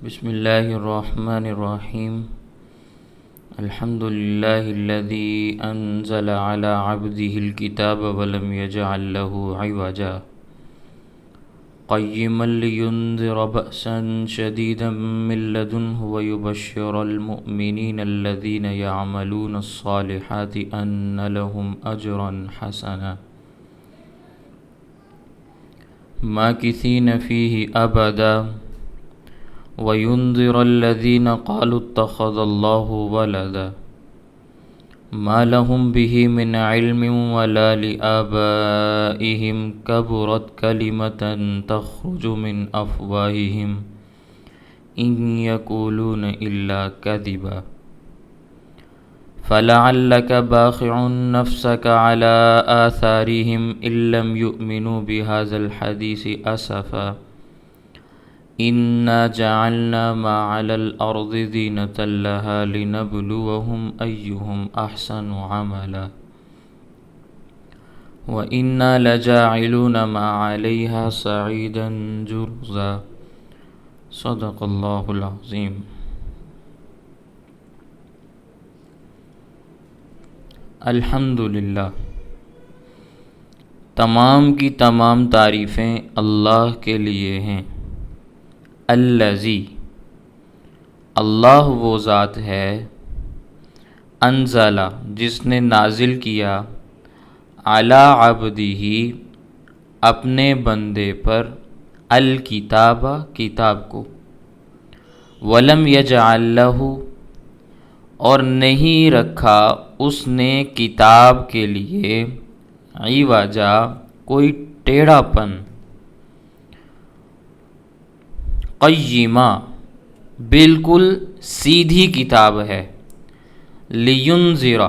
بسم الله الرحمن الرحيم. الحمد لله الذي أنزل على عبده الكتاب ولم يجعل له عوجا قيما لينذر بأسا شديدا من لدنه ويبشر المؤمنين الذين يعملون الصالحات أن لهم أجرا حسنا ماكثين فيه أبدا وينذر الذين قالوا اتخذ الله ولدا ما لهم به من علم ولا لآبائهم كبرت كلمة تخرج من أفواههم إن يقولون إلا كذبا فلعلك باخع نفسك على آثارهم إن لم يؤمنوا بهذا الحديث أسفا إنا جعلنا ما على الأرض زينة لها لنبلوهم أيهم أحسن عملا وإنا لجاعلون ما عليها صعيدا جرزا صدق الله العظيم. الحمدللہ، تمام کی تمام تعریفیں اللہ کے لیے ہیں۔ الذی، اللہ وہ ذات ہے، انزلہ جس نے نازل کیا، علی عبدہ اپنے بندے پر، الکتاب کتاب کو، ولم یجعل لہ اور نہیں رکھا اس نے کتاب کے لیے، عوجا کوئی ٹیڑھا پن، قیما بالکل سیدھی کتاب ہے، لینذر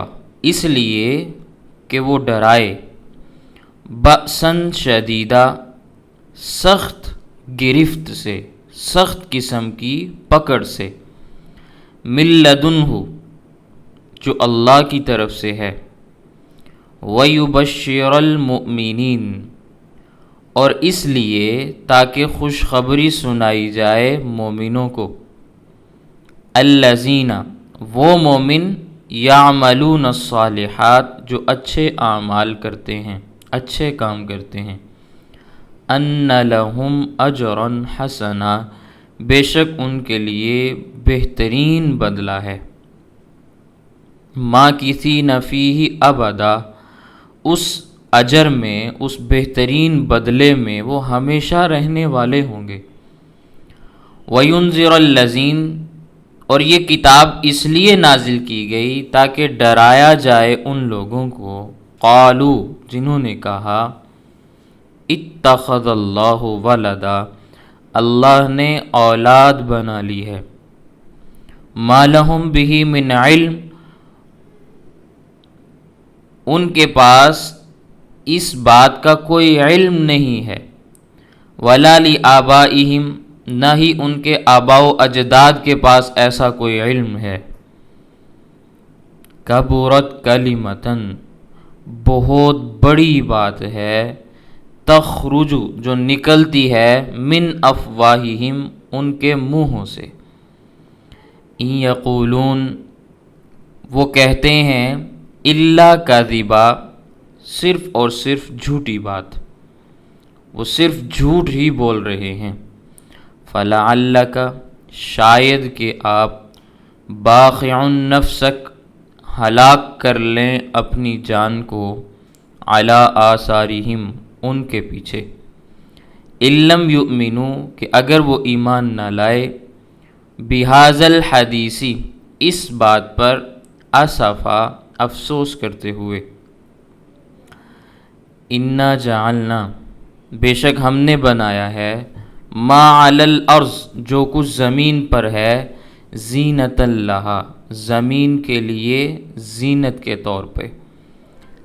اس لیے کہ وہ ڈرائے، بأسا شدیدہ سخت گرفت سے، سخت قسم کی پکڑ سے، من لدنہ جو اللہ کی طرف سے ہے، وَيُبَشِّرَ الْمُؤْمِنِينَ اور اس لیے تاکہ خوشخبری سنائی جائے مومنوں کو، الذین وہ مومن، یعملون الصالحات جو اچھے اعمال کرتے ہیں، اچھے کام کرتے ہیں، ان لہم اجرا حسنا بے شک ان کے لیے بہترین بدلہ ہے، ماکثین فیہ ابدا اس اجر میں، اس بہترین بدلے میں وہ ہمیشہ رہنے والے ہوں گے، وَيُنذِرَ الَّذِينَ اور یہ کتاب اس لیے نازل کی گئی تاکہ ڈرایا جائے ان لوگوں کو، قالوا جنہوں نے کہا، اتخذ اللہ ولدا اللہ نے اولاد بنا لی ہے، ما لہم بہ من علم ان کے پاس اس بات کا کوئی علم نہیں ہے، ولا لآبائہم نہ ہی ان کے آباء و اجداد کے پاس ایسا کوئی علم ہے، کبرت کلمۃ بہت بڑی بات ہے، تخرج جو نکلتی ہے، من افواہہم ان کے منہوں سے، ان یقولون وہ کہتے ہیں، الا کذبا صرف اور صرف جھوٹی بات، وہ صرف جھوٹ ہی بول رہے ہیں، فلعلک شاید کہ آپ، باخع نفسک ہلاک کر لیں اپنی جان کو، علی آثارہم ان کے پیچھے، ان لم یؤمنوا کہ اگر وہ ایمان نہ لائے، بہذا الحدیث اس بات پر، اسفا افسوس کرتے ہوئے، انا جعلنا بے شک ہم نے بنایا ہے، ما علی الارض جو کچھ زمین پر ہے، زینۃ لہا زمین کے لیے زینت کے طور پہ،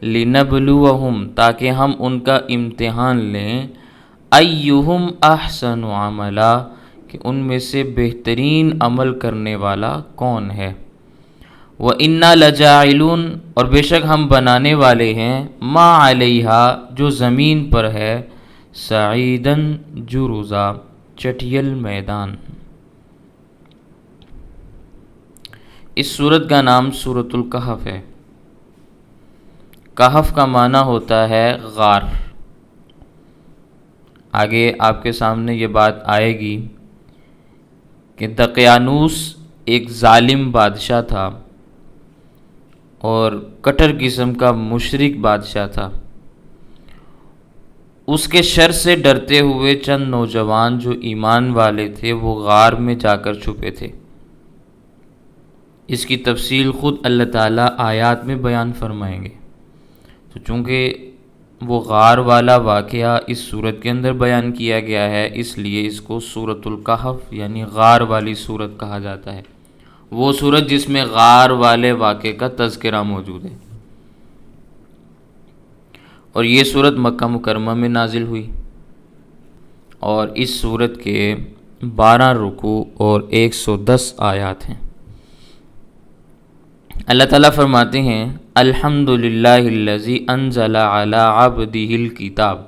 لنبلوہم تاکہ ہم ان کا امتحان لیں، ایہم احسن عملا کہ ان میں سے بہترین عمل کرنے والا کون ہے، وَإِنَّا لَجَاعِلُونَ اور بے شک ہم بنانے والے ہیں، ما علیہا جو زمین پر ہے، سعیداً جرزا چٹیل میدان۔ اس سورت کا نام سورۃ الکہف ہے۔ کہف کا معنی ہوتا ہے غار۔ آگے آپ کے سامنے یہ بات آئے گی کہ دقیانوس ایک ظالم بادشاہ تھا اور کٹر قسم کا مشرک بادشاہ تھا۔ اس کے شر سے ڈرتے ہوئے چند نوجوان جو ایمان والے تھے وہ غار میں جا کر چھپے تھے۔ اس کی تفصیل خود اللہ تعالیٰ آیات میں بیان فرمائیں گے۔ تو چونکہ وہ غار والا واقعہ اس سورت کے اندر بیان کیا گیا ہے، اس لیے اس کو سورۃ الکہف یعنی غار والی سورت کہا جاتا ہے۔ وہ سورت جس میں غار والے واقعے کا تذکرہ موجود ہے۔ اور یہ سورت مکہ مکرمہ میں نازل ہوئی، اور اس سورت کے 12 رکوع اور 110 آیات ہیں۔ اللہ تعالیٰ فرماتے ہیں الحمدللہ الذی انزل علی عبدہ الکتاب،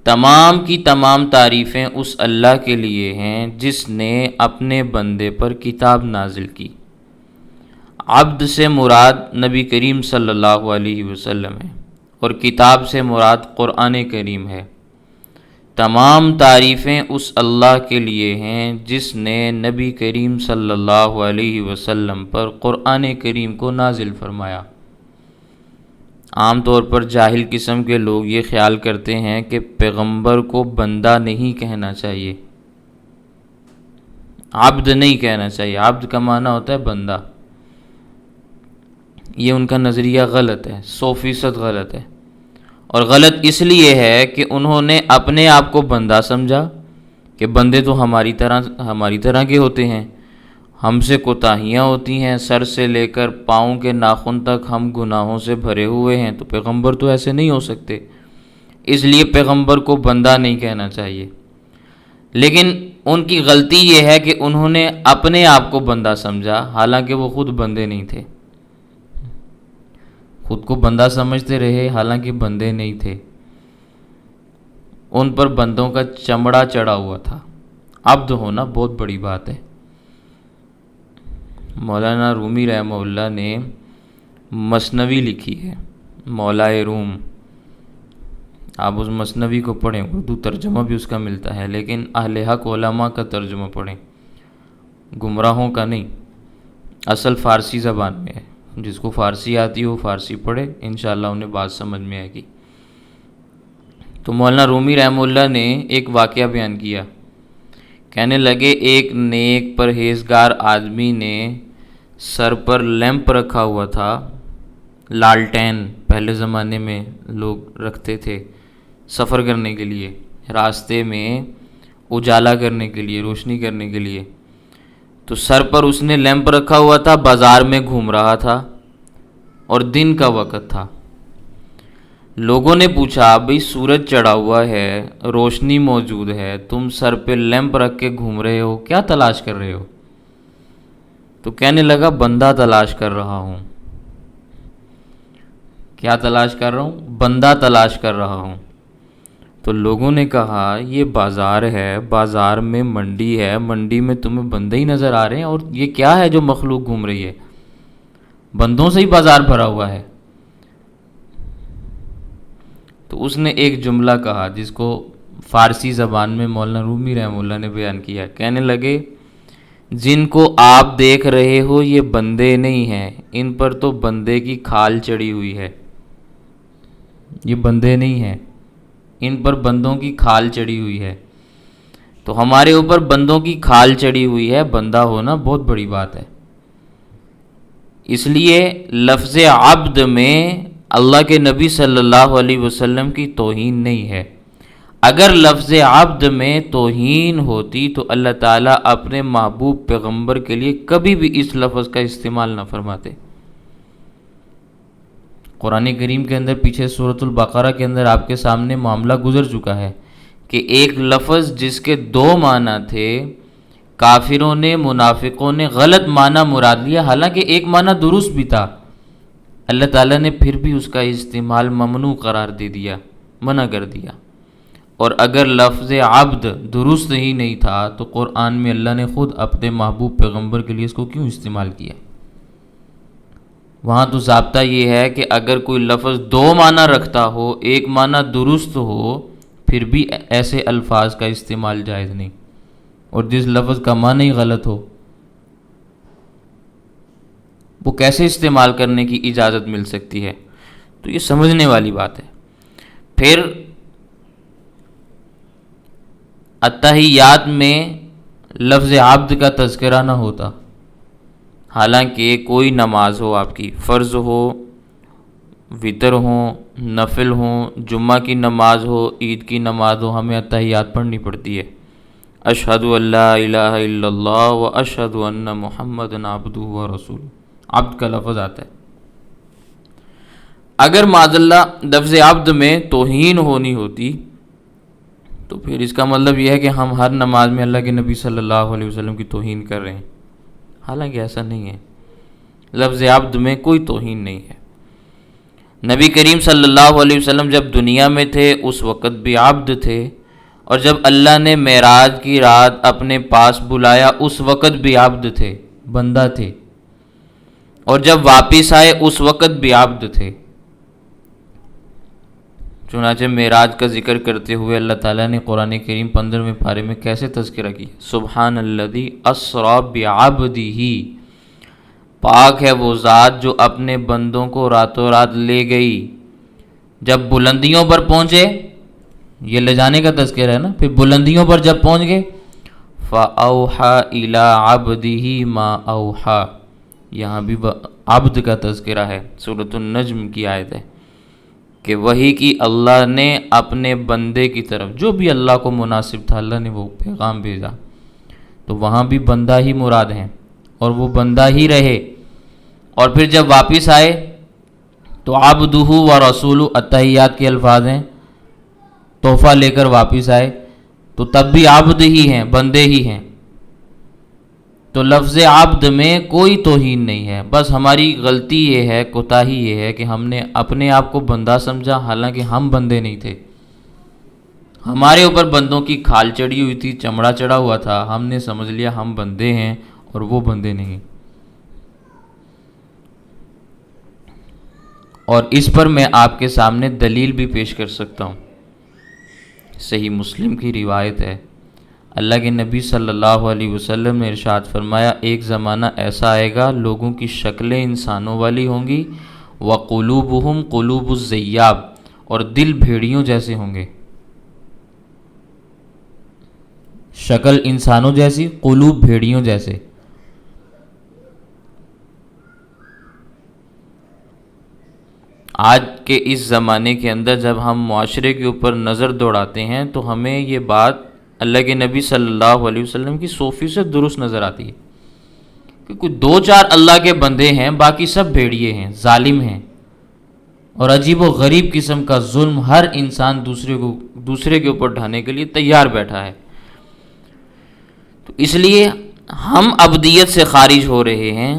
تمام کی تمام تعریفیں اس اللہ کے لیے ہیں جس نے اپنے بندے پر کتاب نازل کی۔ عبد سے مراد نبی کریم صلی اللہ علیہ وسلم ہے، اور کتاب سے مراد قرآن کریم ہے۔ تمام تعریفیں اس اللہ کے لیے ہیں جس نے نبی کریم صلی اللہ علیہ وسلم پر قرآن کریم کو نازل فرمایا۔ عام طور پر جاہل قسم کے لوگ یہ خیال کرتے ہیں کہ پیغمبر کو بندہ نہیں کہنا چاہیے، عبد نہیں کہنا چاہیے۔ عبد کا معنی ہوتا ہے بندہ۔ یہ ان کا نظریہ غلط ہے، 100% غلط ہے۔ اور غلط اس لیے ہے کہ انہوں نے اپنے آپ کو بندہ سمجھا کہ بندے تو ہماری طرح کے ہوتے ہیں، ہم سے کوتاہیاں ہوتی ہیں، سر سے لے کر پاؤں کے ناخن تک ہم گناہوں سے بھرے ہوئے ہیں، تو پیغمبر تو ایسے نہیں ہو سکتے، اس لیے پیغمبر کو بندہ نہیں کہنا چاہیے۔ لیکن ان کی غلطی یہ ہے کہ انہوں نے اپنے آپ کو بندہ سمجھا، حالانکہ وہ خود بندے نہیں تھے۔ خود کو بندہ سمجھتے رہے، حالانکہ بندے نہیں تھے۔ ان پر بندوں کا چمڑا چڑھا ہوا تھا۔ عبد ہونا بہت بڑی بات ہے۔ مولانا رومی رحمہ اللہ نے مثنوی لکھی ہے، مولائے روم۔ آپ اس مثنوی کو پڑھیں، اردو ترجمہ بھی اس کا ملتا ہے، لیکن اہل حق علماء کا ترجمہ پڑھیں، گمراہوں کا نہیں۔ اصل فارسی زبان میں ہے، جس کو فارسی آتی ہو فارسی پڑھے، انشاءاللہ انہیں بات سمجھ میں آئے گی۔ تو مولانا رومی رحمہ اللہ نے ایک واقعہ بیان کیا۔ کہنے لگے ایک نیک پرہیزگار آدمی نے سر پر لیمپ رکھا ہوا تھا، لالٹین پہلے زمانے میں لوگ رکھتے تھے سفر کرنے کے لیے، راستے میں اجالا کرنے کے لیے، روشنی کرنے کے لیے۔ تو سر پر اس نے لیمپ رکھا ہوا تھا، بازار میں گھوم رہا تھا اور دن کا وقت تھا۔ لوگوں نے پوچھا بھئی سورج چڑھا ہوا ہے، روشنی موجود ہے، تم سر پہ لیمپ رکھ کے گھوم رہے ہو، کیا تلاش کر رہے ہو؟ تو کہنے لگا بندہ تلاش کر رہا ہوں۔ کیا تلاش کر رہا ہوں؟ بندہ تلاش کر رہا ہوں۔ تو لوگوں نے کہا یہ بازار ہے، بازار میں منڈی ہے، منڈی میں تمہیں بندے ہی نظر آ رہے ہیں، اور یہ کیا ہے جو مخلوق گھوم رہی ہے؟ بندوں سے ہی بازار بھرا ہوا ہے۔ تو اس نے ایک جملہ کہا جس کو فارسی زبان میں مولانا رومی رحمہ اللہ نے بیان کیا۔ کہنے لگے جن کو آپ دیکھ رہے ہو یہ بندے نہیں ہیں، ان پر تو بندے کی کھال چڑھی ہوئی ہے۔ یہ بندے نہیں ہیں، ان پر بندوں کی کھال چڑھی ہوئی ہے۔ تو ہمارے اوپر بندوں کی کھال چڑھی ہوئی ہے، بندہ ہونا بہت بڑی بات ہے۔ اس لیے لفظ عبد میں اللہ کے نبی صلی اللہ علیہ وسلم کی توہین نہیں ہے۔ اگر لفظ عبد میں توہین ہوتی تو اللہ تعالیٰ اپنے محبوب پیغمبر کے لیے کبھی بھی اس لفظ کا استعمال نہ فرماتے۔ قرآن کریم کے اندر پیچھے سورۃ البقرہ کے اندر آپ کے سامنے معاملہ گزر چکا ہے کہ ایک لفظ جس کے 2 معنی تھے، کافروں نے، منافقوں نے غلط معنی مراد لیا، حالانکہ ایک معنی درست بھی تھا، اللہ تعالیٰ نے پھر بھی اس کا استعمال ممنوع قرار دے دیا، منع کر دیا۔ اور اگر لفظ عبد درست ہی نہیں تھا تو قرآن میں اللہ نے خود اپنے محبوب پیغمبر کے لیے اس کو کیوں استعمال کیا؟ وہاں تو ضابطہ یہ ہے کہ اگر کوئی لفظ دو معنی رکھتا ہو، ایک معنی درست ہو، پھر بھی ایسے الفاظ کا استعمال جائز نہیں، اور جس لفظ کا معنی ہی غلط ہو وہ کیسے استعمال کرنے کی اجازت مل سکتی ہے؟ تو یہ سمجھنے والی بات ہے۔ پھر اتحیات میں لفظ عبد کا تذکرہ نہ ہوتا، حالانکہ کوئی نماز ہو، آپ کی فرض ہو، وتر ہوں، نفل ہوں، جمعہ کی نماز ہو، عید کی نماز ہو، ہمیں اتحیات پڑھنی پڑتی ہے۔ اشہد ان لا الہ الا اللہ و اشہد ان محمد عبدہ و رسول، عبد کا لفظ آتا ہے۔ اگر معاذ اللہ لفظ عبد میں توہین ہونی ہوتی تو پھر اس کا مطلب یہ ہے کہ ہم ہر نماز میں اللہ کے نبی صلی اللہ علیہ وسلم کی توہین کر رہے ہیں، حالانکہ ایسا نہیں ہے۔ لفظ عبد میں کوئی توہین نہیں ہے۔ نبی کریم صلی اللہ علیہ وسلم جب دنیا میں تھے اس وقت بھی عبد تھے، اور جب اللہ نے معراج کی رات اپنے پاس بلایا اس وقت بھی عبد تھے، بندہ تھے، اور جب واپس آئے اس وقت بھی عبد تھے۔ چنانچہ معراج کا ذکر کرتے ہوئے اللہ تعالیٰ نے قرآن کریم 15ویں پارے میں کیسے تذکرہ کیا؟ سبحان الذی اسری بعبدہ، پاک ہے وہ ذات جو اپنے بندوں کو راتوں رات لے گئی۔ جب بلندیوں پر پہنچے، یہ لے جانے کا تذکرہ ہے نا، پھر بلندیوں پر جب پہنچ گئے فَأَوْحَى إِلَىٰ عَبْدِهِ مَا أَوْحَى، یہاں بھی عبد کا تذکرہ ہے، سورۃ النجم کی آیت ہے کہ وحی کی اللہ نے اپنے بندے کی طرف، جو بھی اللہ کو مناسب تھا اللہ نے وہ پیغام بھیجا، تو وہاں بھی بندہ ہی مراد ہیں اور وہ بندہ ہی رہے۔ اور پھر جب واپس آئے تو عبدہ و رسول اتحیات کے الفاظ ہیں، تحفہ لے کر واپس آئے تو تب بھی عبد ہی ہیں، بندے ہی ہیں۔ تو لفظ عبد میں کوئی توہین نہیں ہے، بس ہماری غلطی یہ ہے، کوتاہی یہ ہے کہ ہم نے اپنے آپ کو بندہ سمجھا، حالانکہ ہم بندے نہیں تھے۔ ہمارے اوپر بندوں کی کھال چڑھی ہوئی تھی، چمڑا چڑھا ہوا تھا، ہم نے سمجھ لیا ہم بندے ہیں اور وہ بندے نہیں۔ اور اس پر میں آپ کے سامنے دلیل بھی پیش کر سکتا ہوں۔ صحیح مسلم کی روایت ہے، اللہ کے نبی صلی اللہ علیہ وسلم نے ارشاد فرمایا، ایک زمانہ ایسا آئے گا لوگوں کی شکلیں انسانوں والی ہوں گی، وَقُلُوبُهُمْ قُلُوبُ الزَّیَّابِ، اور دل بھیڑیوں جیسے ہوں گے۔ شکل انسانوں جیسی، قلوب بھیڑیوں جیسے۔ آج کے اس زمانے کے اندر جب ہم معاشرے کے اوپر نظر دوڑاتے ہیں تو ہمیں یہ بات اللہ کے نبی صلی اللہ علیہ وسلم کی 100% درست نظر آتی ہے کہ کچھ 2-4 اللہ کے بندے ہیں، باقی سب بھیڑیے ہیں، ظالم ہیں، اور عجیب و غریب قسم کا ظلم ہر انسان دوسرے کے اوپر ڈھانے کے لیے تیار بیٹھا ہے۔ تو اس لیے ہم عبدیت سے خارج ہو رہے ہیں،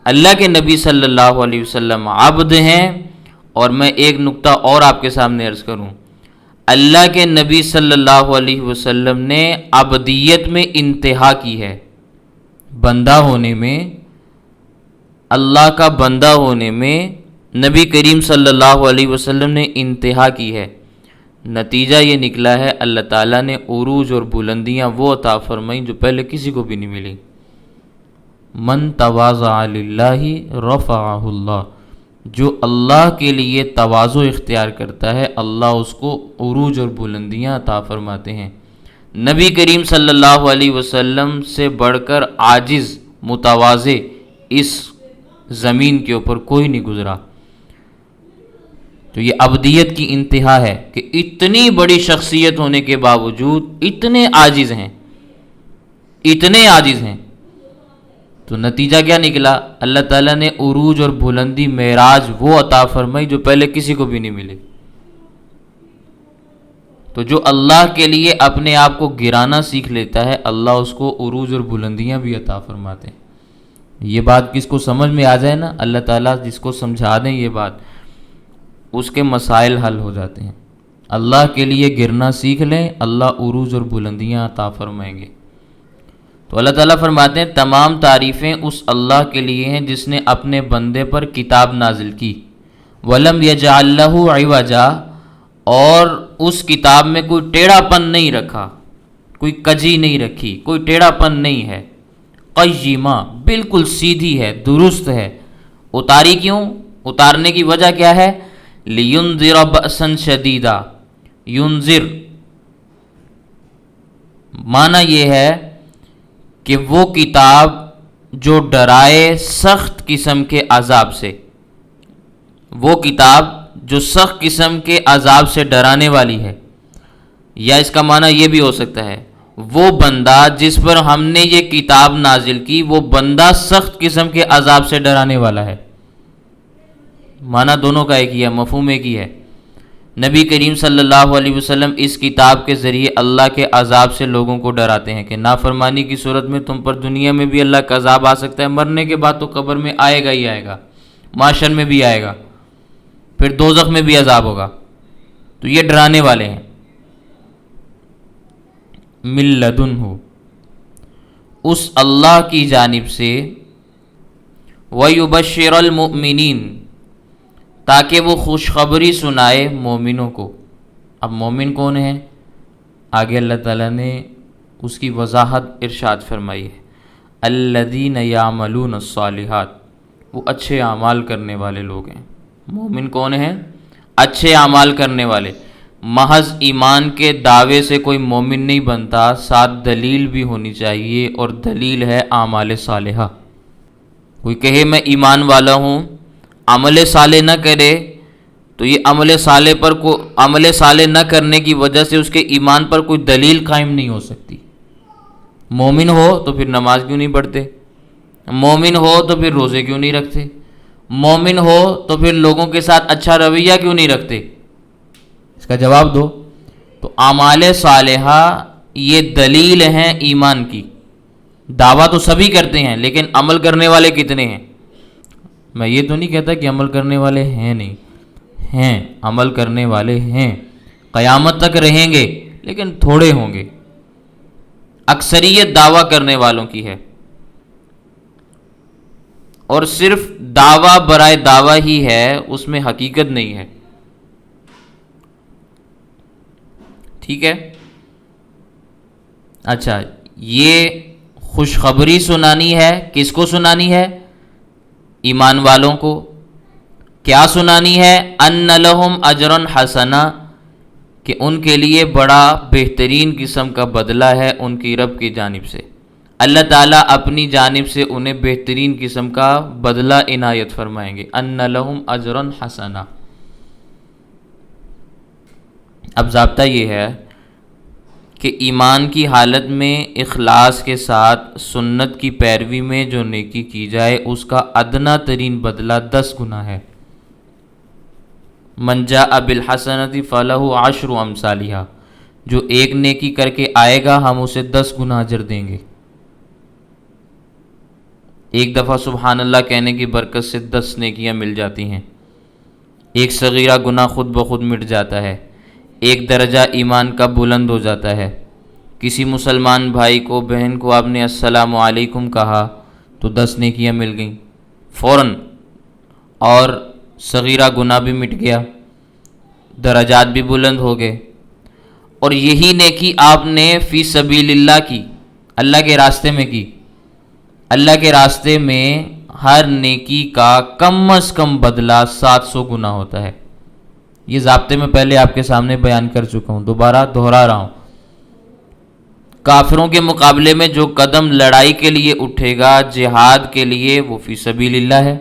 اللہ کے نبی صلی اللہ علیہ وسلم عبد ہیں۔ اور میں ایک نقطہ اور آپ کے سامنے عرض کروں، اللہ کے نبی صلی اللہ علیہ وسلم نے عبدیت میں انتہا کی ہے، بندہ ہونے میں، اللہ کا بندہ ہونے میں نبی کریم صلی اللہ علیہ وسلم نے انتہا کی ہے۔ نتیجہ یہ نکلا ہے اللہ تعالیٰ نے عروج اور بلندیاں وہ عطا فرمائیں جو پہلے کسی کو بھی نہیں ملی۔ من تواضع للہ رفعہ اللہ، جو اللہ کے لیے تواضع اختیار کرتا ہے اللہ اس کو عروج اور بلندیاں عطا فرماتے ہیں۔ نبی کریم صلی اللہ علیہ وسلم سے بڑھ کر عاجز متواضع اس زمین کے اوپر کوئی نہیں گزرا۔ تو یہ عبدیت کی انتہا ہے کہ اتنی بڑی شخصیت ہونے کے باوجود اتنے عاجز ہیں، اتنے عاجز ہیں۔ تو نتیجہ کیا نکلا؟ اللہ تعالیٰ نے عروج اور بلندی معراج وہ عطا فرمائی جو پہلے کسی کو بھی نہیں ملے۔ تو جو اللہ کے لیے اپنے آپ کو گرانا سیکھ لیتا ہے اللہ اس کو عروج اور بلندیاں بھی عطا فرماتے ہیں۔ یہ بات کس کو سمجھ میں آ جائے نا، اللہ تعالیٰ جس کو سمجھا دیں یہ بات، اس کے مسائل حل ہو جاتے ہیں۔ اللہ کے لیے گرنا سیکھ لیں، اللہ عروج اور بلندیاں عطا فرمائیں گے۔ تو اللہ تعالیٰ فرماتے ہیں تمام تعریفیں اس اللہ کے لیے ہیں جس نے اپنے بندے پر کتاب نازل کی، وَلَمْ يَجْعَلْ لَهُ عِوَجًا، اور اس کتاب میں کوئی ٹیڑھا پن نہیں رکھا، کوئی کجی نہیں رکھی، کوئی ٹیڑھا پن نہیں ہے، قیمہ بالکل سیدھی ہے، درست ہے۔ اتاری کیوں؟ اتارنے کی وجہ کیا ہے؟ لِيُنذِرَ بَأْسًا شَدِيدًا، ينذر معنی یہ ہے کہ وہ کتاب جو ڈرائے سخت قسم کے عذاب سے، وہ کتاب جو سخت قسم کے عذاب سے ڈرانے والی ہے، یا اس کا معنی یہ بھی ہو سکتا ہے وہ بندہ جس پر ہم نے یہ کتاب نازل کی وہ بندہ سخت قسم کے عذاب سے ڈرانے والا ہے۔ معنی دونوں کا ایک ہی ہے، مفہوم ایک ہی ہے۔ نبی کریم صلی اللہ علیہ وسلم اس کتاب کے ذریعے اللہ کے عذاب سے لوگوں کو ڈراتے ہیں کہ نافرمانی کی صورت میں تم پر دنیا میں بھی اللہ کا عذاب آ سکتا ہے، مرنے کے بعد تو قبر میں آئے گا ہی آئے گا، معاشر میں بھی آئے گا، پھر دوزخ میں بھی عذاب ہوگا۔ تو یہ ڈرانے والے ہیں۔ من لدنہ، اس اللہ کی جانب سے، وَيُبَشِّرَ الْمُؤْمِنِينَ، تاکہ وہ خوشخبری سنائے مومنوں کو۔ اب مومن کون ہیں؟ آگے اللہ تعالیٰ نے اس کی وضاحت ارشاد فرمائی ہے، الذین یعملون الصالحات، وہ اچھے اعمال کرنے والے لوگ ہیں۔ مومن کون ہیں؟ اچھے اعمال کرنے والے۔ محض ایمان کے دعوے سے کوئی مومن نہیں بنتا، ساتھ دلیل بھی ہونی چاہیے، اور دلیل ہے اعمال صالحہ۔ کوئی کہے میں ایمان والا ہوں، عمل صالح نہ کرے تو یہ عمل صالح نہ کرنے کی وجہ سے اس کے ایمان پر کوئی دلیل قائم نہیں ہو سکتی۔ مومن ہو تو پھر نماز کیوں نہیں پڑھتے؟ مومن ہو تو پھر روزے کیوں نہیں رکھتے؟ مومن ہو تو پھر لوگوں کے ساتھ اچھا رویہ کیوں نہیں رکھتے؟ اس کا جواب دو۔ تو اعمال صالحہ یہ دلیل ہیں ایمان کی۔ دعویٰ تو سبھی کرتے ہیں لیکن عمل کرنے والے کتنے ہیں؟ میں یہ تو نہیں کہتا کہ عمل کرنے والے ہیں نہیں، ہیں، عمل کرنے والے ہیں، قیامت تک رہیں گے لیکن تھوڑے ہوں گے۔ اکثریت دعویٰ کرنے والوں کی ہے، اور صرف دعویٰ برائے دعویٰ ہی ہے، اس میں حقیقت نہیں ہے۔ ٹھیک ہے؟ اچھا، یہ خوشخبری سنانی ہے، کس کو سنانی ہے؟ ایمان والوں کو۔ کیا سنانی ہے؟ ان لہم اجرا حسنا، کہ ان کے لیے بڑا بہترین قسم کا بدلہ ہے ان کی رب کی جانب سے۔ اللہ تعالیٰ اپنی جانب سے انہیں بہترین قسم کا بدلہ عنایت فرمائیں گے۔ ان لہم اجرا حسنا۔ اب ضابطہ یہ ہے کہ ایمان کی حالت میں اخلاص کے ساتھ سنت کی پیروی میں جو نیکی کی جائے اس کا ادنا ترین بدلہ 10 گنا ہے۔ من جاء بالحسنۃ فلہ عشر امثالھا، جو ایک نیکی کر کے آئے گا ہم اسے 10 گنا اجر دیں گے۔ ایک دفعہ سبحان اللہ کہنے کی برکت سے 10 نیکیاں مل جاتی ہیں۔ ایک صغیرہ گناہ خود بخود مٹ جاتا ہے، ایک درجہ ایمان کا بلند ہو جاتا ہے۔ کسی مسلمان بھائی کو، بہن کو آپ نے السلام علیکم کہا تو 10 نیکیاں مل گئیں فوراً، اور صغیرہ گناہ بھی مٹ گیا، درجات بھی بلند ہو گئے۔ اور یہی نیکی آپ نے فی سبیل اللہ کی، اللہ کے راستے میں کی۔ اللہ کے راستے میں ہر نیکی کا کم از کم بدلہ 700 گنا ہوتا ہے۔ یہ ضابطے میں پہلے آپ کے سامنے بیان کر چکا ہوں، دوبارہ دہرا رہا ہوں۔ کافروں کے مقابلے میں جو قدم لڑائی کے لیے اٹھے گا، جہاد کے لیے، وہ فی سبیل اللہ ہے۔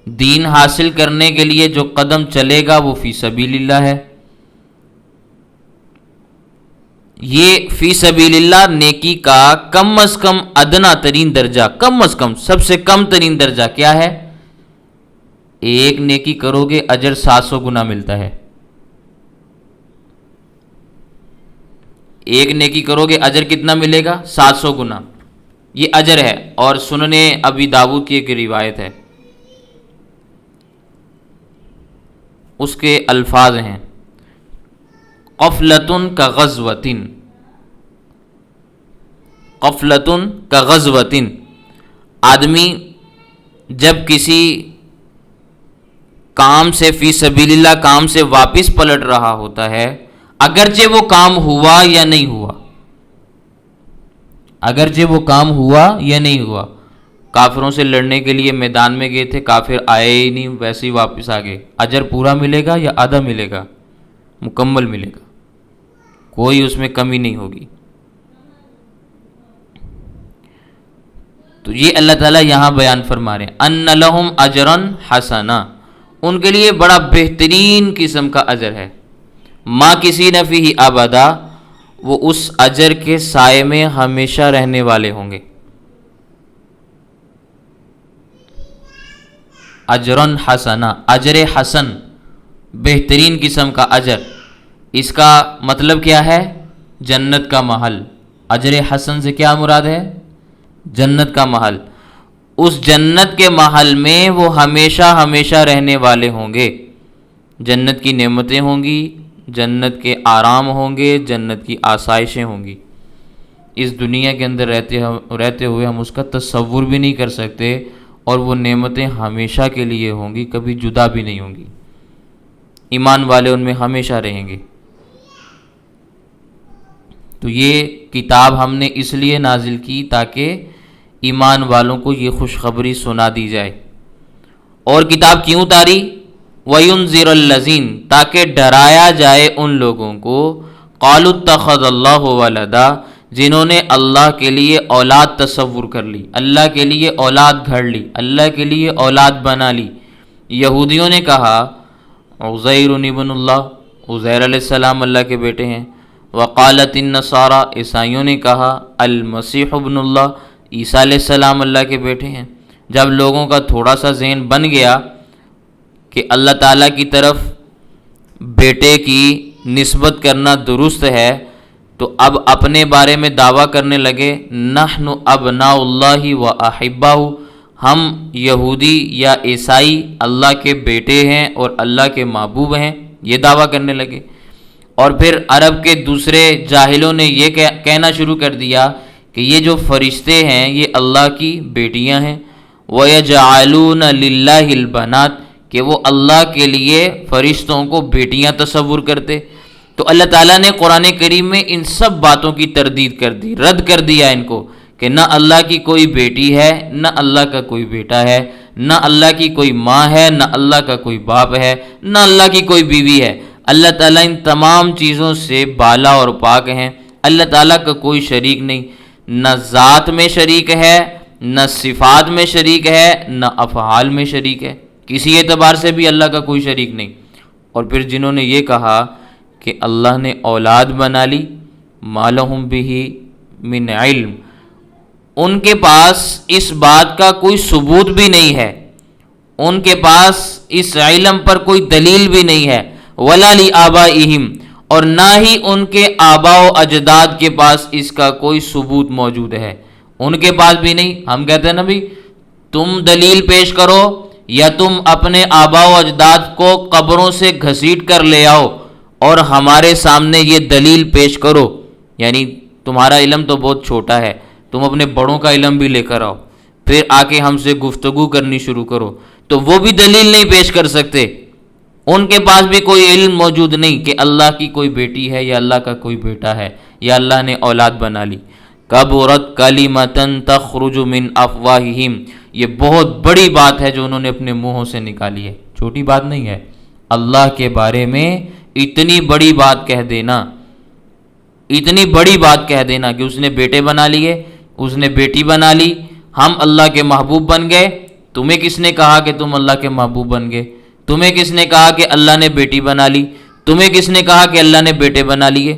دین حاصل کرنے کے لیے جو قدم چلے گا وہ فی سبیل اللہ ہے۔ یہ فی سبیل اللہ نیکی کا کم از کم ادنا ترین درجہ، کم از کم سب سے کم ترین درجہ کیا ہے؟ ایک نیکی کرو گے اجر 700 گنا ملتا ہے۔ ایک نیکی کرو گے اجر کتنا ملے گا؟ 700 گنا، یہ اجر ہے۔ اور سنن ابی داؤد کی ایک روایت ہے، اس کے الفاظ ہیں، قفلتن کغزوتن، قفلتن کغزوتن، آدمی جب کسی کام سے فی سبیل اللہ کام سے واپس پلٹ رہا ہوتا ہے، اگرچہ وہ کام ہوا یا نہیں ہوا، اگرچہ وہ کام ہوا یا نہیں ہوا، کافروں سے لڑنے کے لیے میدان میں گئے تھے، کافر آئے ہی نہیں، ویسے ہی واپس آ گئے، اجر پورا ملے گا یا آدھا ملے گا؟ مکمل ملے گا، کوئی اس میں کمی نہیں ہوگی۔ تو یہ اللہ تعالیٰ یہاں بیان فرما رہے ہیں ان لہم اجرا حسنا، ان کے لیے بڑا بہترین قسم کا اجر ہے، ما کسی نہ فیہ ابدا، وہ اس اجر کے سائے میں ہمیشہ رہنے والے ہوں گے۔ اجرن حسنا، اجر حسن، بہترین قسم کا اجر، اس کا مطلب کیا ہے؟ جنت کا محل۔ اجر حسن سے کیا مراد ہے؟ جنت کا محل۔ اس جنت کے محل میں وہ ہمیشہ ہمیشہ رہنے والے ہوں گے، جنت کی نعمتیں ہوں گی، جنت کے آرام ہوں گے، جنت کی آسائشیں ہوں گی۔ اس دنیا کے اندر رہتے ہوئے ہم اس کا تصور بھی نہیں کر سکتے، اور وہ نعمتیں ہمیشہ کے لیے ہوں گی، کبھی جدا بھی نہیں ہوں گی۔ ایمان والے ان میں ہمیشہ رہیں گے۔ تو یہ کتاب ہم نے اس لیے نازل کی تاکہ ایمان والوں کو یہ خوشخبری سنا دی جائے۔ اور کتاب کیوں اتاری؟ وَيُنذِرَ الَّذِينَ، تاکہ ڈرایا جائے ان لوگوں کو، قَالُوا اتَّخَذَ اللَّهُ وَلَدًا، جنہوں نے اللہ کے لیے اولاد تصور کر لی، اللہ کے لیے اولاد گھڑ لی، اللہ کے لیے اولاد بنا لی۔ یہودیوں نے کہا عزیر ابن اللہ، عزیر علیہ السلام اللہ کے بیٹے ہیں۔ وقالت النصارى، عیسائیوں نے کہا المسیح ابن اللہ، عیسیٰ علیہ السلام اللہ کے بیٹے ہیں۔ جب لوگوں کا تھوڑا سا ذہن بن گیا کہ اللہ تعالیٰ کی طرف بیٹے کی نسبت کرنا درست ہے، تو اب اپنے بارے میں دعویٰ کرنے لگے، نحن ابناء اللہ و احباہ، ہم یہودی یا عیسائی اللہ کے بیٹے ہیں اور اللہ کے محبوب ہیں، یہ دعویٰ کرنے لگے۔ اور پھر عرب کے دوسرے جاہلوں نے یہ کہنا شروع کر دیا کہ یہ جو فرشتے ہیں یہ اللہ کی بیٹیاں ہیں، وَيَجْعَلُونَ لِلَّهِ الْبَنَاتِ، کہ وہ اللہ کے لیے فرشتوں کو بیٹیاں تصور کرتے۔ تو اللہ تعالیٰ نے قرآن کریم میں ان سب باتوں کی تردید کر دی، رد کر دیا ان کو، کہ نہ اللہ کی کوئی بیٹی ہے، نہ اللہ کا کوئی بیٹا ہے، نہ اللہ کی کوئی ماں ہے، نہ اللہ کا کوئی باپ ہے، نہ اللہ کی کوئی بیوی ہے۔ اللہ تعالیٰ ان تمام چیزوں سے بالا اور پاک ہیں۔ اللہ تعالیٰ کا کوئی شریک نہیں، نہ ذات میں شریک ہے، نہ صفات میں شریک ہے، نہ افعال میں شریک ہے، کسی اعتبار سے بھی اللہ کا کوئی شریک نہیں۔ اور پھر جنہوں نے یہ کہا کہ اللہ نے اولاد بنا لی، ما لہم بہ من علم، ان کے پاس اس بات کا کوئی ثبوت بھی نہیں ہے، ان کے پاس اس علم پر کوئی دلیل بھی نہیں ہے، ولا لآبائہم، اور نہ ہی ان کے آباء و اجداد کے پاس اس کا کوئی ثبوت موجود ہے، ان کے پاس بھی نہیں۔ ہم کہتے ہیں نا بھائی تم دلیل پیش کرو، یا تم اپنے آباء و اجداد کو قبروں سے گھسیٹ کر لے آؤ اور ہمارے سامنے یہ دلیل پیش کرو، یعنی تمہارا علم تو بہت چھوٹا ہے، تم اپنے بڑوں کا علم بھی لے کر آؤ، پھر آ کے ہم سے گفتگو کرنی شروع کرو۔ تو وہ بھی دلیل نہیں پیش کر سکتے، ان کے پاس بھی کوئی علم موجود نہیں کہ اللہ کی کوئی بیٹی ہے یا اللہ کا کوئی بیٹا ہے یا اللہ نے اولاد بنا لی۔ کبرت کلمۃ تخرج من افواہہم، یہ بہت بڑی بات ہے جو انہوں نے اپنے منہوں سے نکالی ہے، چھوٹی بات نہیں ہے۔ اللہ کے بارے میں اتنی بڑی بات کہہ دینا، اتنی بڑی بات کہہ دینا کہ اس نے بیٹے بنا لیے، اس نے بیٹی بنا لی، ہم اللہ کے محبوب بن گئے۔ تمہیں کس نے کہا کہ تم اللہ کے محبوب بن گئے؟ تمہیں کس نے کہا کہ اللہ نے بیٹی بنا لی؟ تمہیں کس نے کہا کہ اللہ نے بیٹے بنا لیے؟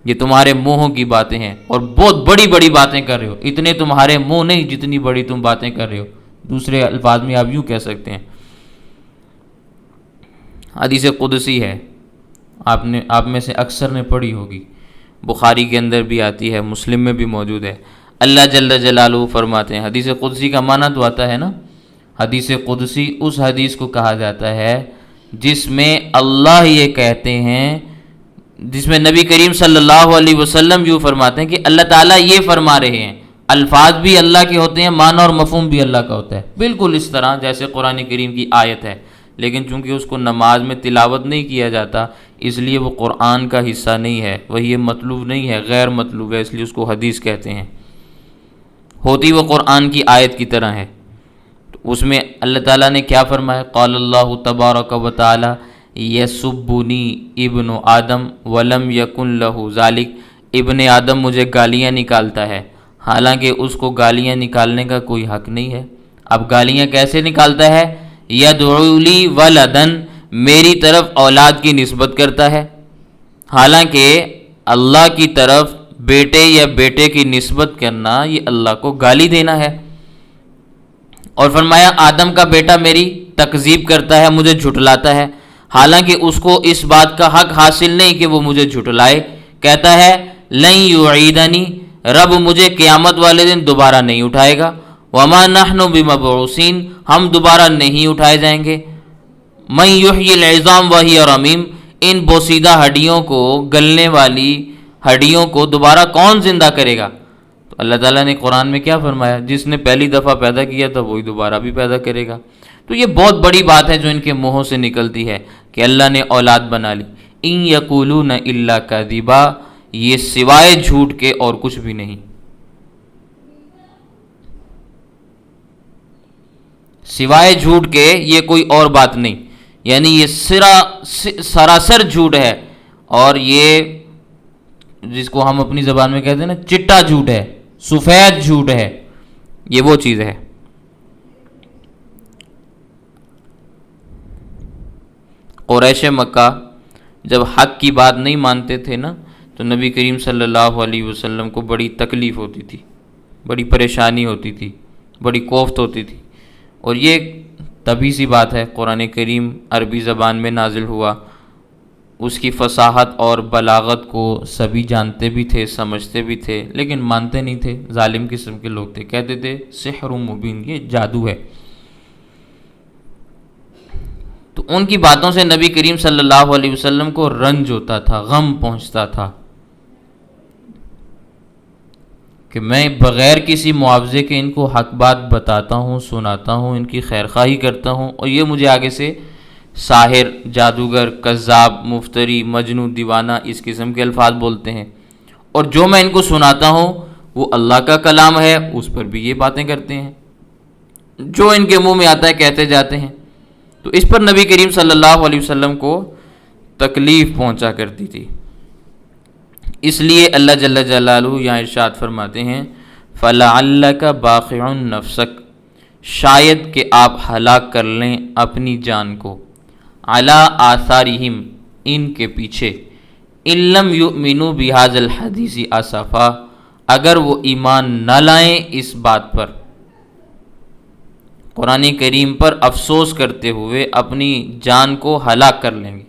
یہ تمہارے منہوں کی باتیں ہیں، اور بہت بڑی بڑی باتیں کر رہے ہو، اتنے تمہارے منہ نہیں جتنی بڑی تم باتیں کر رہے ہو۔ دوسرے الفاظ میں آپ یوں کہہ سکتے ہیں، حدیث قدسی ہے، آپ میں سے اکثر نے پڑھی ہوگی، بخاری کے اندر بھی آتی ہے، مسلم میں بھی موجود ہے۔ اللہ جل جلالہ فرماتے ہیں، حدیث قدسی کا معنی تو آتا ہے نا، حدیث قدسی اس حدیث کو کہا جاتا ہے جس میں اللہ یہ کہتے ہیں جس میں نبی کریم صلی اللہ علیہ وسلم یوں فرماتے ہیں کہ اللہ تعالیٰ یہ فرما رہے ہیں، الفاظ بھی اللہ کے ہوتے ہیں، معنی اور مفہوم بھی اللہ کا ہوتا ہے، بالکل اس طرح جیسے قرآن کریم کی آیت ہے، لیکن چونکہ اس کو نماز میں تلاوت نہیں کیا جاتا اس لیے وہ قرآن کا حصہ نہیں ہے، وہ یہ مطلوب نہیں ہے، غیر مطلوب ہے، اس لیے اس کو حدیث کہتے ہیں، ہوتی وہ قرآن کی آیت کی طرح ہے۔ تو اس میں اللہ تعالیٰ نے کیا فرمایا؟ قال اللہ تبارک و تعالی یسبنی ابن آدم ولم یکن لہ ذالک، ابن آدم مجھے گالیاں نکالتا ہے حالانکہ اس کو گالیاں نکالنے کا کوئی حق نہیں ہے۔ اب گالیاں کیسے نکالتا ہے؟ یدعو لی ولدن، میری طرف اولاد کی نسبت کرتا ہے، حالانکہ اللہ کی طرف بیٹے یا بیٹے کی نسبت کرنا یہ اللہ کو گالی دینا ہے۔ اور فرمایا آدم کا بیٹا میری تکذیب کرتا ہے، مجھے جھٹلاتا ہے، حالانکہ اس کو اس بات کا حق حاصل نہیں کہ وہ مجھے جھٹلائے۔ کہتا ہے لن یعیدنی، رب مجھے قیامت والے دن دوبارہ نہیں اٹھائے گا، وما نحن بمبعوثین، ہم دوبارہ نہیں اٹھائے جائیں گے۔ من یحیی العظام وہی رمیم، ان بوسیدہ ہڈیوں کو، گلنے والی ہڈیوں کو دوبارہ کون زندہ کرے گا؟ تو اللہ تعالیٰ نے قرآن میں کیا فرمایا؟ جس نے پہلی دفعہ پیدا کیا تھا وہی دوبارہ بھی پیدا کرے گا۔ تو یہ بہت بڑی بات ہے جو ان کے منہوں سے نکلتی ہے کہ اللہ نے اولاد بنا لی۔ ان یقولون الا کذبا، یہ سوائے جھوٹ کے اور کچھ بھی نہیں، سوائے جھوٹ کے یہ کوئی اور بات نہیں، یعنی یہ سراسر جھوٹ ہے، اور یہ جس کو ہم اپنی زبان میں کہتے ہیں نا چٹا جھوٹ ہے، سفید جھوٹ ہے، یہ وہ چیز ہے۔ قریش مکہ جب حق کی بات نہیں مانتے تھے نا تو نبی کریم صلی اللہ علیہ وسلم کو بڑی تکلیف ہوتی تھی، بڑی پریشانی ہوتی تھی، بڑی کوفت ہوتی تھی، اور یہ طبیعی سی بات ہے۔ قرآن کریم عربی زبان میں نازل ہوا، اس کی فصاحت اور بلاغت کو سبھی جانتے بھی تھے، سمجھتے بھی تھے، لیکن مانتے نہیں تھے، ظالم قسم کے لوگ تھے، کہتے تھے سحر مبین، یہ جادو ہے۔ تو ان کی باتوں سے نبی کریم صلی اللہ علیہ وسلم کو رنج ہوتا تھا، غم پہنچتا تھا کہ میں بغیر کسی معاوضے کے ان کو حق بات بتاتا ہوں، سناتا ہوں، ان کی خیرخواہی کرتا ہوں، اور یہ مجھے آگے سے ساحر، جادوگر، کذاب، مفتری، مجنون، دیوانہ اس قسم کے الفاظ بولتے ہیں، اور جو میں ان کو سناتا ہوں وہ اللہ کا کلام ہے، اس پر بھی یہ باتیں کرتے ہیں، جو ان کے منہ میں آتا ہے کہتے جاتے ہیں۔ تو اس پر نبی کریم صلی اللہ علیہ وسلم کو تکلیف پہنچا کرتی تھی، اس لیے اللہ جل جلالہ یہاں ارشاد فرماتے ہیں فَلَعَلَّكَ بَاخِعٌ نَفْسَكَ، شاید کہ آپ ہلاک کر لیں اپنی جان کو، عَلَىٰ آثَارِهِمْ، ان کے پیچھے، إِن لَّمْ يُؤْمِنُوا بِهَٰذَا الْحَدِيثِ آسَفًا، اگر وہ ایمان نہ لائیں اس بات پر، قرآن کریم پر افسوس کرتے ہوئے اپنی جان کو ہلاک کر لیں گے۔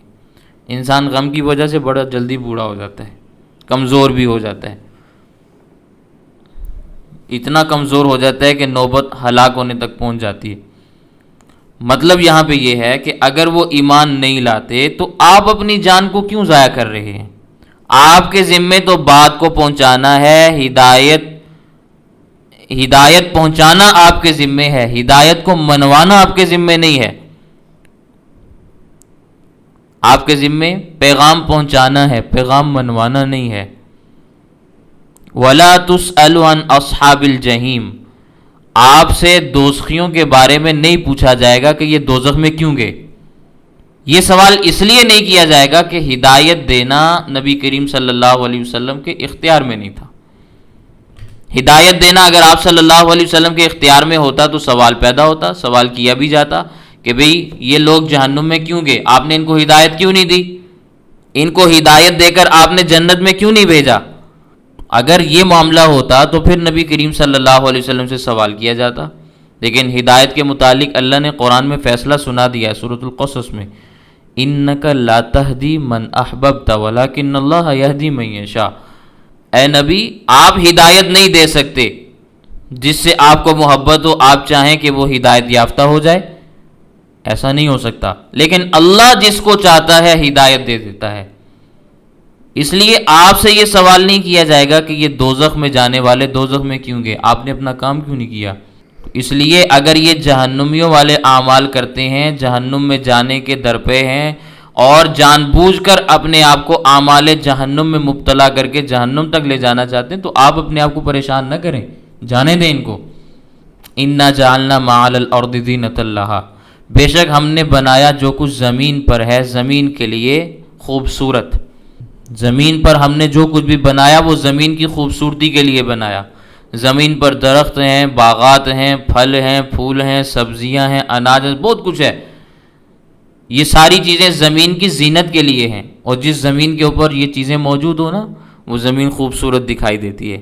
انسان غم کی وجہ سے بڑا جلدی بوڑھا ہو جاتا ہے، کمزور بھی ہو جاتا ہے، اتنا کمزور ہو جاتا ہے کہ نوبت ہلاک ہونے تک پہنچ جاتی ہے۔ مطلب یہاں پہ یہ ہے کہ اگر وہ ایمان نہیں لاتے تو آپ اپنی جان کو کیوں ضائع کر رہے ہیں؟ آپ کے ذمے تو بات کو پہنچانا ہے، ہدایت پہنچانا آپ کے ذمے ہے، ہدایت کو منوانا آپ کے ذمے نہیں ہے، آپ کے ذمے پیغام پہنچانا ہے، پیغام منوانا نہیں ہے۔ وَلَا تُسْأَلُ عَنْ أَصْحَابِ الْجَحِيمِ، آپ سے دوزخیوں کے بارے میں نہیں پوچھا جائے گا کہ یہ دوزخ میں کیوں گئے۔ یہ سوال اس لیے نہیں کیا جائے گا کہ ہدایت دینا نبی کریم صلی اللہ علیہ وسلم کے اختیار میں نہیں تھا۔ ہدایت دینا اگر آپ صلی اللہ علیہ وسلم کے اختیار میں ہوتا تو سوال پیدا ہوتا، سوال کیا بھی جاتا کہ بھئی یہ لوگ جہنم میں کیوں گئے، آپ نے ان کو ہدایت کیوں نہیں دی، ان کو ہدایت دے کر آپ نے جنت میں کیوں نہیں بھیجا۔ اگر یہ معاملہ ہوتا تو پھر نبی کریم صلی اللہ علیہ وسلم سے سوال کیا جاتا، لیکن ہدایت کے متعلق اللہ نے قرآن میں فیصلہ سنا دیا ہے سورۃ القصص میں، اِنَّكَ لَا تَهْدِي مَنْ أَحْبَبْتَ وَلَكِنَّ اللَّهَ يَهْدِي مَن يَشَاءُ، اے نبی آپ ہدایت نہیں دے سکتے، جس سے آپ کو محبت ہو، آپ چاہیں کہ وہ ہدایت یافتہ ہو جائے، ایسا نہیں ہو سکتا، لیکن اللہ جس کو چاہتا ہے ہدایت دے دیتا ہے۔ اس لیے آپ سے یہ سوال نہیں کیا جائے گا کہ یہ دوزخ میں جانے والے دوزخ میں کیوں گئے، آپ نے اپنا کام کیوں نہیں کیا۔ اس لیے اگر یہ جہنمیوں والے اعمال کرتے ہیں، جہنم میں جانے کے درپے ہیں، اور جان بوجھ کر اپنے آپ کو اعمال جہنم میں مبتلا کر کے جہنم تک لے جانا چاہتے ہیں، تو آپ اپنے آپ کو پریشان نہ کریں، جانے دیں ان کو۔ اِنَّا جَعَلْنَا مَا عَلَى الْأَرْضِ زِینَةً لَهَا، بے شک ہم نے بنایا جو کچھ زمین پر ہے زمین کے لیے خوبصورت۔ زمین پر ہم نے جو کچھ بھی بنایا وہ زمین کی خوبصورتی کے لیے بنایا۔ زمین پر درخت ہیں، باغات ہیں، پھل ہیں، پھول ہیں، سبزیاں ہیں، اناج ہیں، بہت کچھ ہے۔ یہ ساری چیزیں زمین کی زینت کے لیے ہیں، اور جس زمین کے اوپر یہ چیزیں موجود ہوں نا، وہ زمین خوبصورت دکھائی دیتی ہے۔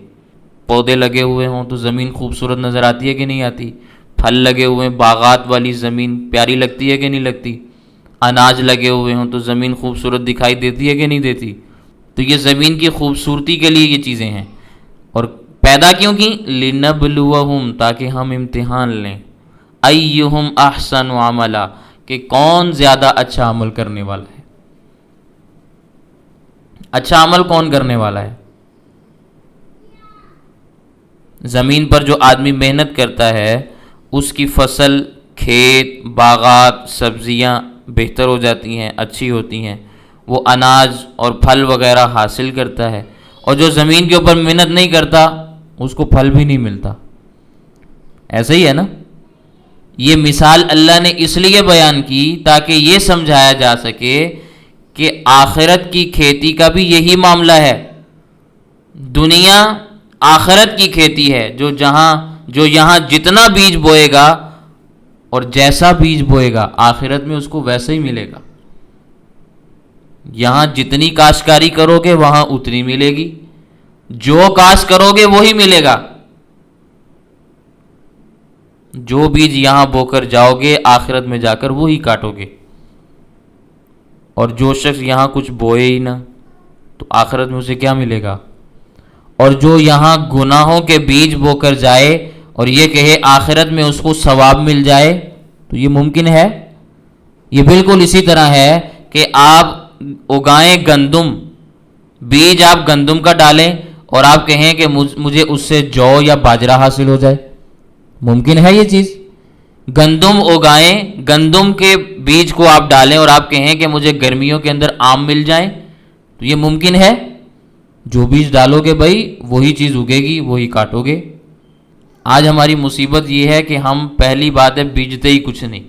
پودے لگے ہوئے ہوں تو زمین خوبصورت نظر آتی ہے کہ نہیں آتی؟ پھل لگے ہوئے ہیں، باغات والی زمین پیاری لگتی ہے کہ نہیں لگتی؟ اناج لگے ہوئے ہوں تو زمین خوبصورت دکھائی دیتی ہے کہ نہیں دیتی؟ تو یہ زمین کی خوبصورتی کے لیے یہ چیزیں ہیں۔ اور پیدا کیوں کی؟ لِنَبْلُوَهُمْ، تاکہ ہم امتحان لیں، أَيُّهُمْ أَحْسَنُ عَمَلًا، کہ کون زیادہ اچھا عمل کرنے والا ہے۔ اچھا عمل کون کرنے والا ہے؟ زمین پر جو آدمی محنت کرتا ہے اس کی فصل، کھیت، باغات، سبزیاں بہتر ہو جاتی ہیں، اچھی ہوتی ہیں، وہ اناج اور پھل وغیرہ حاصل کرتا ہے۔ اور جو زمین کے اوپر محنت نہیں کرتا اس کو پھل بھی نہیں ملتا۔ ایسا ہی ہے نا؟ یہ مثال اللہ نے اس لیے بیان کی تاکہ یہ سمجھایا جا سکے کہ آخرت کی کھیتی کا بھی یہی معاملہ ہے۔ دنیا آخرت کی کھیتی ہے، جو یہاں جتنا بیج بوئے گا اور جیسا بیج بوئے گا آخرت میں اس کو ویسا ہی ملے گا۔ یہاں جتنی کاشتکاری کرو گے وہاں اتنی ملے گی، جو کاشت کرو گے وہی ملے گا۔ جو بیج یہاں بو کر جاؤ گے آخرت میں جا کر وہی کاٹو گے۔ اور جو شخص یہاں کچھ بوئے ہی نہ تو آخرت میں اسے کیا ملے گا؟ اور جو یہاں گناہوں کے بیج بو کر جائے اور یہ کہے آخرت میں اس کو ثواب مل جائے، تو یہ ممکن ہے؟ یہ بالکل اسی طرح ہے کہ آپ اگائیں گندم، بیج آپ گندم کا ڈالیں اور آپ کہیں کہ مجھے اس سے جو یا باجرہ حاصل ہو جائے، ممکن ہے یہ چیز؟ گندم اگائیں، گندم کے بیج کو آپ ڈالیں اور آپ کہیں کہ مجھے گرمیوں کے اندر آم مل جائیں، تو یہ ممکن ہے؟ جو بیج ڈالو گے بھائی وہی چیز اگے گی، وہی کاٹو گے۔ آج ہماری مصیبت یہ ہے کہ ہم پہلی بات ہے بیجتے ہی کچھ نہیں،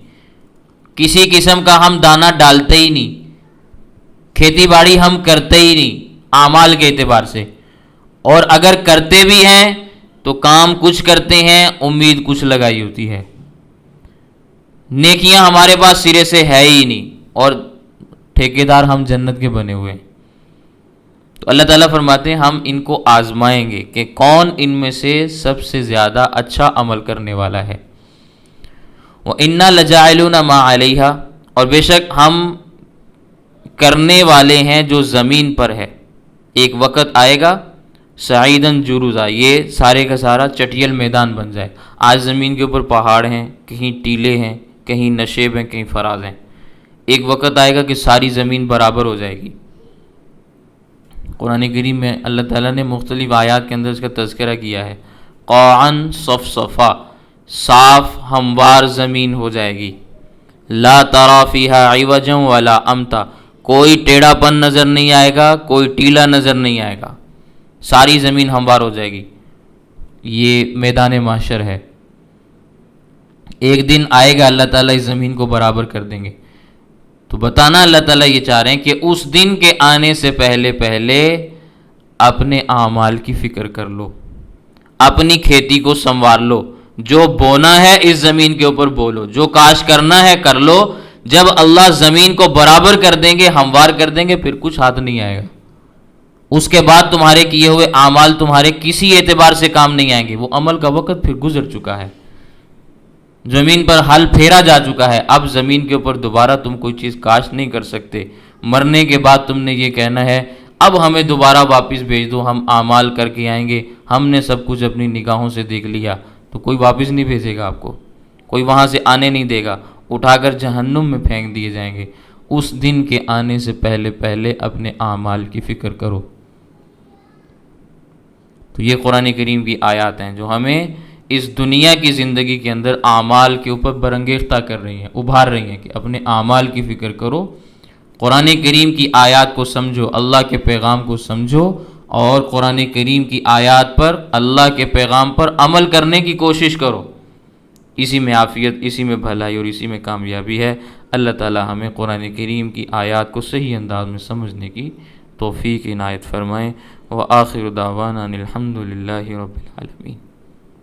کسی قسم کا ہم دانہ ڈالتے ہی نہیں، کھیتی باڑی ہم کرتے ہی نہیں اعمال کے اعتبار سے، اور اگر کرتے بھی ہیں تو کام کچھ کرتے ہیں، امید کچھ لگائی ہوتی ہے، نیکیاں ہمارے پاس سرے سے ہے ہی نہیں، اور ٹھیکیدار ہم جنت کے بنے ہوئے ہیں۔ تو اللہ تعالیٰ فرماتے ہیں ہم ان کو آزمائیں گے کہ کون ان میں سے سب سے زیادہ اچھا عمل کرنے والا ہے۔ وَإِنَّا لَجَاعِلُونَ مَا عَلَيْهَا، اور بے شک ہم کرنے والے ہیں جو زمین پر ہے، ایک وقت آئے گا سعیدن جرزا، یہ سارے کا سارا چٹیل میدان بن جائے۔ آج زمین کے اوپر پہاڑ ہیں، کہیں ٹیلے ہیں، کہیں نشیب ہیں، کہیں فراز ہیں، ایک وقت آئے گا کہ ساری زمین برابر ہو جائے گی۔ قرآن کریم میں اللہ تعالیٰ نے مختلف آیات کے اندر اس کا تذکرہ کیا ہے۔ قاعن صفصفا، صاف ہموار زمین ہو جائے گی۔ لا تری فیہا عوجا ولا امتا، کوئی ٹیڑھا پن نظر نہیں آئے گا، کوئی ٹیلا نظر نہیں آئے گا، ساری زمین ہموار ہو جائے گی۔ یہ میدان محشر ہے۔ ایک دن آئے گا اللہ تعالیٰ اس زمین کو برابر کر دیں گے۔ تو بتانا اللہ تعالیٰ یہ چاہ رہے ہیں کہ اس دن کے آنے سے پہلے اپنے اعمال کی فکر کر لو، اپنی کھیتی کو سنوار لو، جو بونا ہے اس زمین کے اوپر بولو، جو کاشت کرنا ہے کر لو۔ جب اللہ زمین کو برابر کر دیں گے، ہموار کر دیں گے، پھر کچھ ہاتھ نہیں آئے گا۔ اس کے بعد تمہارے کیے ہوئے اعمال تمہارے کسی اعتبار سے کام نہیں آئیں گے، وہ عمل کا وقت پھر گزر چکا ہے، زمین پر حل پھیرا جا چکا ہے۔ اب زمین کے اوپر دوبارہ تم کوئی چیز کاشت نہیں کر سکتے۔ مرنے کے بعد تم نے یہ کہنا ہے اب ہمیں دوبارہ واپس بھیج دو، ہم اعمال کر کے آئیں گے، ہم نے سب کچھ اپنی نگاہوں سے دیکھ لیا، تو کوئی واپس نہیں بھیجے گا آپ کو، کوئی وہاں سے آنے نہیں دے گا، اٹھا کر جہنم میں پھینک دیے جائیں گے۔ اس دن کے آنے سے پہلے پہلے اپنے اعمال کی فکر کرو۔ تو یہ قرآن کریم کی آیات ہیں جو ہمیں اس دنیا کی زندگی کے اندر اعمال کے اوپر برانگیختہ کر رہی ہیں، ابھار رہی ہیں کہ اپنے اعمال کی فکر کرو، قرآن کریم کی آیات کو سمجھو، اللہ کے پیغام کو سمجھو، اور قرآن کریم کی آیات پر، اللہ کے پیغام پر عمل کرنے کی کوشش کرو۔ اسی میں عافیت، اسی میں بھلائی اور اسی میں کامیابی ہے۔ اللہ تعالی ہمیں قرآن کریم کی آیات کو صحیح انداز میں سمجھنے کی توفیق عنایت فرمائیں۔ وآخر دعوانا الحمد للہ رب العالمین۔